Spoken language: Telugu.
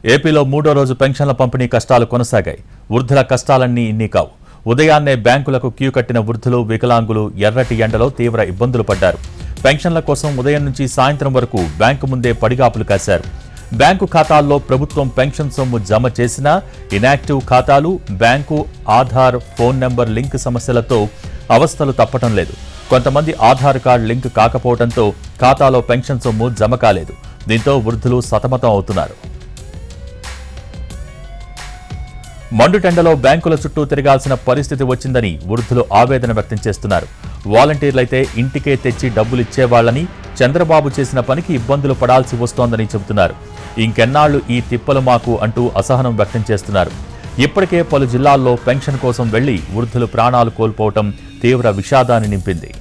ఏపీలో మూడో రోజు పెన్షన్ల పంపిణీ కష్టాలు కొనసాగాయి. వృద్ధుల కష్టాలన్నీ ఇన్ని కావు. ఉదయాన్నే బ్యాంకులకు క్యూ కట్టిన వృద్ధులు, వికలాంగులు ఎర్రటి ఎండలో తీవ్ర ఇబ్బందులు పడ్డారు. పెన్షన్ల కోసం ఉదయం నుంచి సాయంత్రం వరకు బ్యాంకు ముందే పడిగాపులు కాశారు. బ్యాంకు ఖాతాల్లో ప్రభుత్వం పెన్షన్ సొమ్ము జమ చేసినా ఇనాక్టివ్ ఖాతాలు, bank Aadhaar, phone number link సమస్యలతో అవస్థలు తప్పటం లేదు. కొంతమంది ఆధార్ కార్డు లింక్ కాకపోవడంతో ఖాతాలో పెన్షన్ సొమ్ము జమ కాలేదు. దీంతో వృద్ధులు సతమతం అవుతున్నారు. మండుటెండలో బ్యాంకుల చుట్టూ తిరగాల్సిన పరిస్థితి వచ్చిందని వృద్ధులు ఆవేదన వ్యక్తం చేస్తున్నారు. వాలంటీర్లైతే ఇంటికే తెచ్చి డబ్బులిచ్చేవాళ్లని, చంద్రబాబు చేసిన పనికి ఇబ్బందులు పడాల్సి వస్తోందని చెబుతున్నారు. ఇంకెన్నాళ్లు ఈ తిప్పలు మాకు అంటూ అసహనం వ్యక్తం చేస్తున్నారు. ఇప్పటికే పలు జిల్లాల్లో పెన్షన్ కోసం వెళ్లి వృద్ధులు ప్రాణాలు కోల్పోవటం తీవ్ర విషాదాన్ని నింపింది.